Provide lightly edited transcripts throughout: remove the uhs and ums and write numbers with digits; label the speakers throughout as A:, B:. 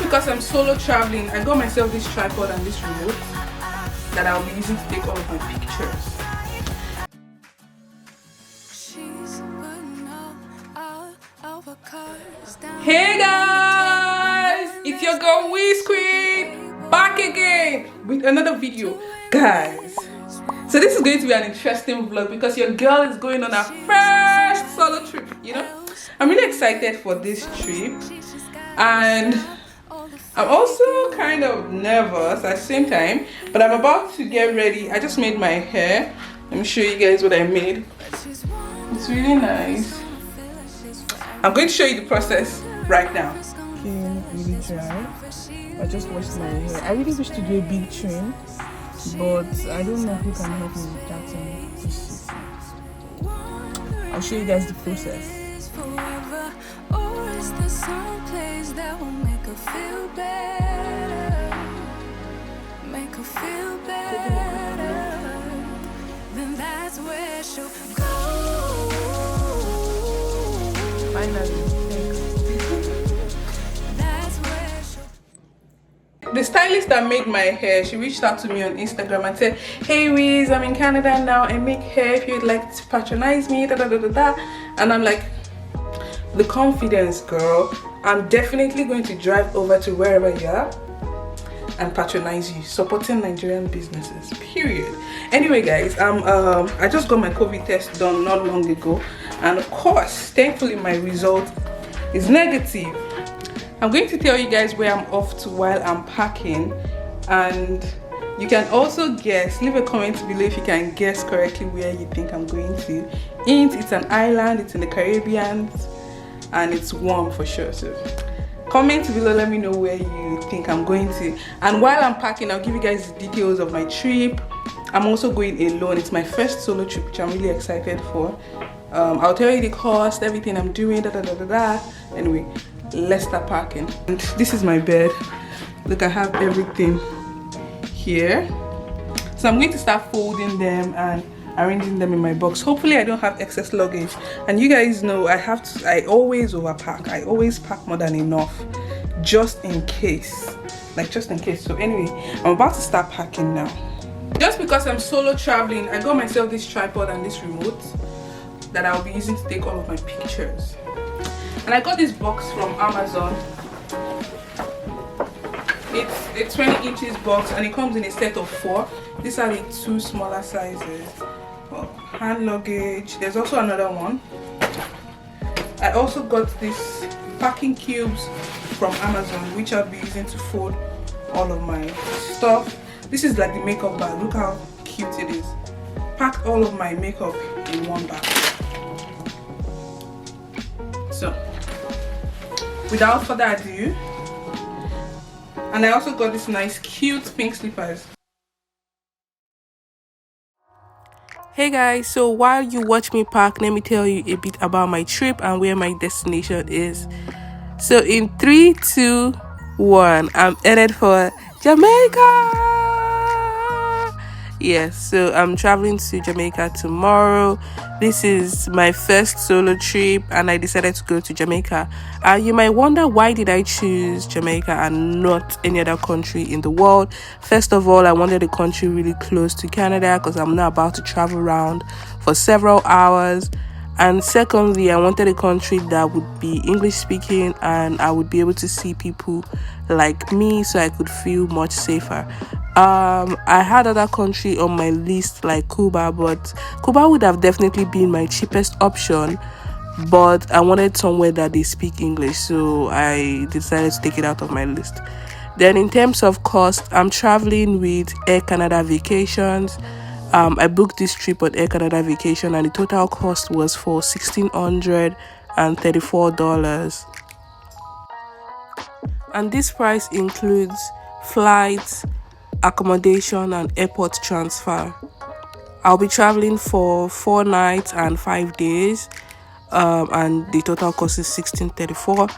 A: because I'm solo traveling, I got myself this tripod and this remote that I'll be using to take all of my pictures. Hey guys, it's your girl Wiz Queen back again with another video, guys. So this is going to be an interesting vlog because your girl is going on her first solo trip. You know, I'm really excited for this trip, and I'm also kind of nervous at the same time, but I'm about to get ready. I just made my hair. Let me show you guys what I made. It's really nice. I'm going to show you the process right now.
B: Skin really dry. I just washed my hair. I really wish to do a big trim, but I don't know who can help me with that thing. I'll show you guys the process. Finally.
A: The stylist that made my hair, she reached out to me on Instagram and said, "Hey Wiz, I'm in Canada now. I make hair. If you'd like to patronize me, da da da da da." And I'm like, the confidence, girl. I'm definitely going to drive over to wherever you are and patronize you, supporting Nigerian businesses. Period. Anyway, guys, I just got my COVID test done not long ago, and of course, thankfully, my result is negative. I'm going to tell you guys where I'm off to while I'm packing, and you can also guess. Leave a comment below if you can guess correctly where you think I'm going to. It's an island, it's in the Caribbean, and it's warm for sure. So comment below, let me know where you think I'm going to. And while I'm packing, I'll give you guys the details of my trip. I'm also going alone. It's my first solo trip, which I'm really excited for. I'll tell you the cost, everything I'm doing, da da da da da. Anyway, let's start packing. And this is my bed. Look, I have everything here. So I'm going to start folding them and arranging them in my box. Hopefully I don't have excess luggage. And you guys know I always overpack. I always pack more than enough, just in case. Like, just in case. So anyway, I'm about to start packing now. Just because I'm solo traveling, I got myself this tripod and this remote that I'll be using to take all of my pictures. And I got this box from Amazon. It's a 20 inches box, and it comes in a set of 4. These are the 2 smaller sizes. Well, hand luggage. There's also another one. I also got these packing cubes from Amazon, which I'll be using to fold all of my stuff. This is like the makeup bag. Look how cute it is. Packed all of my makeup in one bag. So, without further ado, and I also got this nice cute pink slippers. Hey guys, so while you watch me pack, let me tell you a bit about my trip and where my destination is. So in 3, 2, 1, I'm headed for Jamaica. Yes, so I'm traveling to Jamaica tomorrow. This is my first solo trip, and I decided to go to Jamaica. You might wonder, why did I choose Jamaica and not any other country in the world? First of all, I wanted a country really close to Canada because I'm not about to travel around for several hours. And secondly, I wanted a country that would be English speaking and I would be able to see people like me, so I could feel much safer. I had other country on my list like Cuba, but Cuba would have definitely been my cheapest option, but I wanted somewhere that they speak English, so I decided to take it out of my list. Then in terms of cost, I'm traveling with Air Canada Vacations. I booked this trip on Air Canada Vacation, and the total cost was for $1,634. And this price includes flights, accommodation, and airport transfer. I'll be traveling for 4 nights and 5 days, and the total cost is $1,634.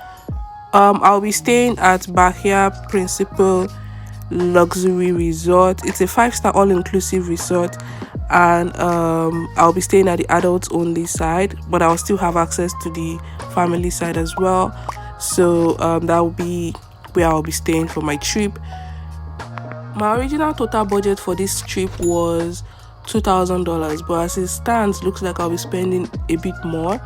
A: I'll be staying at Bahia Principal Luxury Resort. It's a 5-star all-inclusive resort, and I'll be staying at the adults only side, but I'll still have access to the family side as well. So that will be where I'll be staying for my trip. My original total budget for this trip was $2,000, but as it stands, looks like I'll be spending a bit more.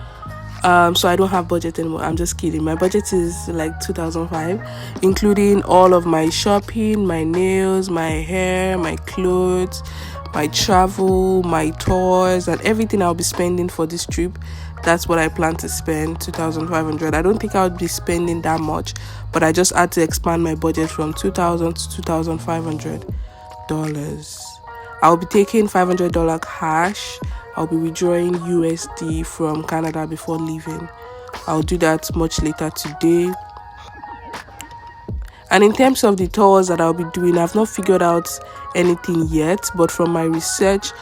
A: So I don't have budget anymore. I'm just kidding. My budget is like 2005, including all of my shopping, my nails, my hair, my clothes, my travel, my tours, and everything I'll be spending for this trip. That's what I plan to spend, 2,500. I don't think I would be spending that much, but I just had to expand my budget from $2,000 to $2,500. I'll be taking $500 cash. I'll be withdrawing USD from Canada before leaving. I'll do that much later today. And in terms of the tours that I'll be doing, I've not figured out anything yet, but from my research,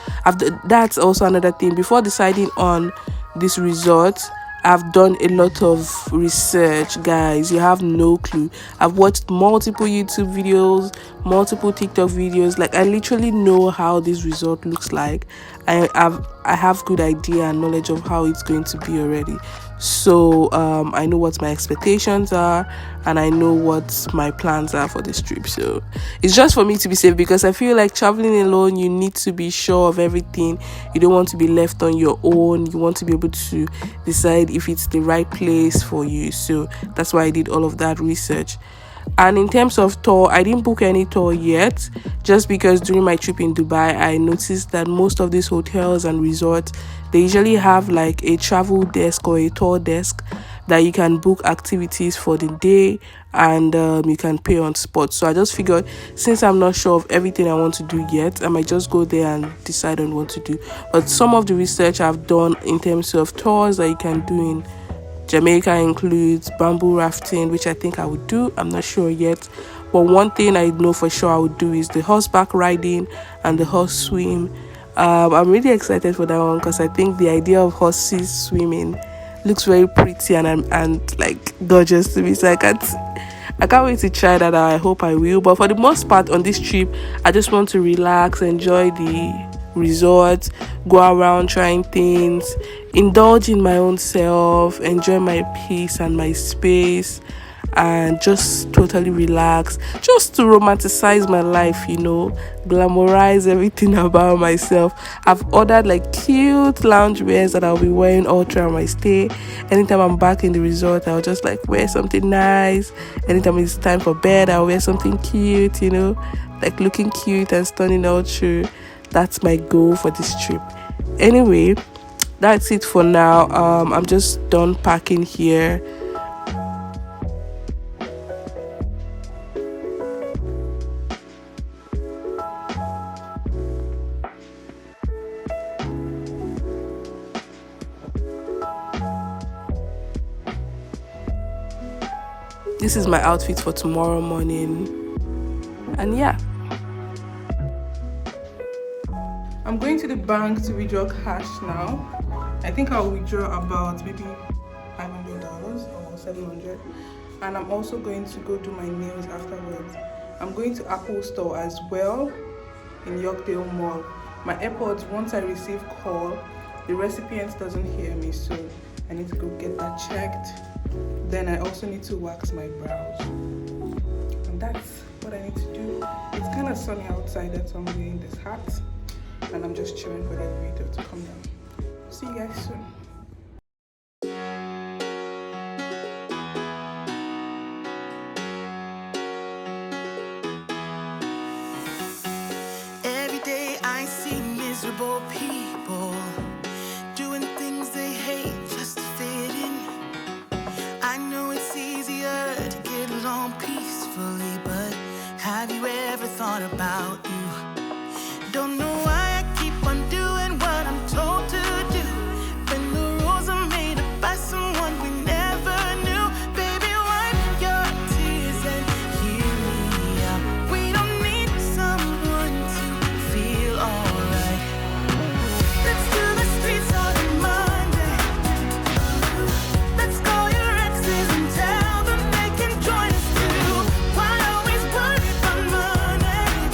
A: that's also another thing. Before deciding on this resort, I've done a lot of research, guys. You have no clue. I've watched multiple YouTube videos, multiple TikTok videos. Like, I literally know how this resort looks like. I have good idea and knowledge of how it's going to be already. So I know what my expectations are, and I know what my plans are for this trip. So it's just for me to be safe, because I feel like traveling alone, you need to be sure of everything. You don't want to be left on your own. You want to be able to decide if it's the right place for you. So that's why I did all of that research. And in terms of tour, I didn't book any tour yet, just because during my trip in Dubai, I noticed that most of these hotels and resorts, they usually have like a travel desk or a tour desk that you can book activities for the day, and you can pay on spot. So I just figured, since I'm not sure of everything I want to do yet, I might just go there and decide on what to do. But some of the research I've done in terms of tours that you can do in Jamaica includes bamboo rafting, which I think I would do. I'm not sure yet. But one thing I know for sure I would do is the horseback riding and the horse swim. I'm really excited for that one, because I think the idea of horses swimming looks very pretty and like gorgeous to me. So I can't wait to try that out. I hope I will. But for the most part on this trip, I just want to relax, enjoy the resort, go around trying things, indulge in my own self, enjoy my peace and my space, and just totally relax, just to romanticize my life, glamorize everything about myself. I've ordered like cute lounge wears that I'll be wearing all throughout my stay. Anytime I'm back in the resort, I'll just like wear something nice. Anytime it's time for bed, I'll wear something cute, like looking cute and stunning all through. That's my goal for this trip. Anyway, that's it for now. I'm just done packing here. This is my outfit for tomorrow morning. And yeah. I'm going to the bank to withdraw cash now. I think I'll withdraw about maybe $500 or $700. And I'm also going to go do my nails afterwards. I'm going to Apple Store as well in Yorkdale Mall. My AirPods, once I receive call, the recipient doesn't hear me, so I need to go get that checked. Then I also need to wax my brows. And that's what I need to do. It's kind of sunny outside, that's why I'm wearing this hat. And I'm just chilling for that video to come down. See you guys soon.
C: Every day I see miserable people doing things they hate just to fit in. I know it's easier to get along peacefully, but have you ever thought about you? Don't know why I keep on doing what I'm told to do, when the rules are made up by someone we never knew. Baby, wipe your tears and hear me out. We don't need someone to feel alright. Let's do the streets on a Monday. Let's call your exes and tell them they can join us too. Why always worry about money?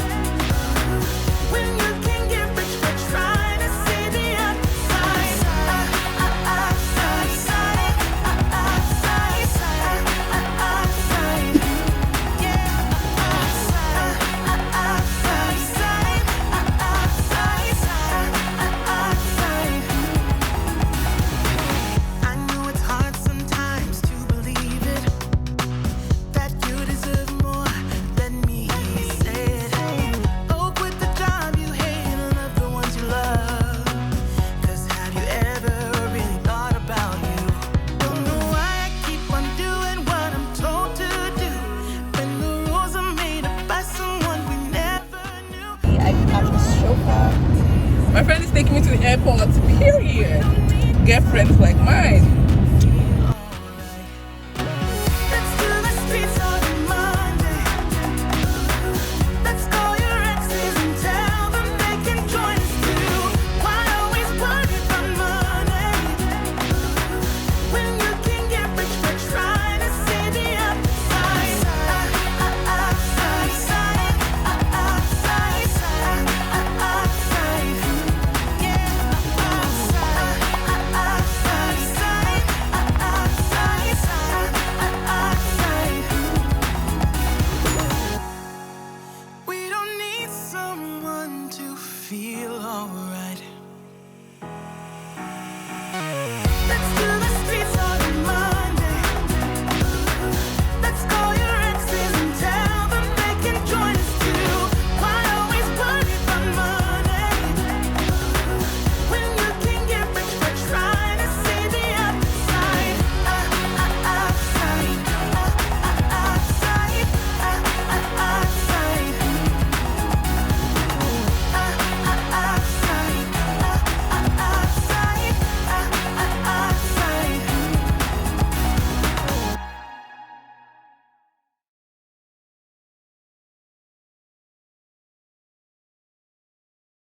A: take me to the airport, period. Get friends like mine.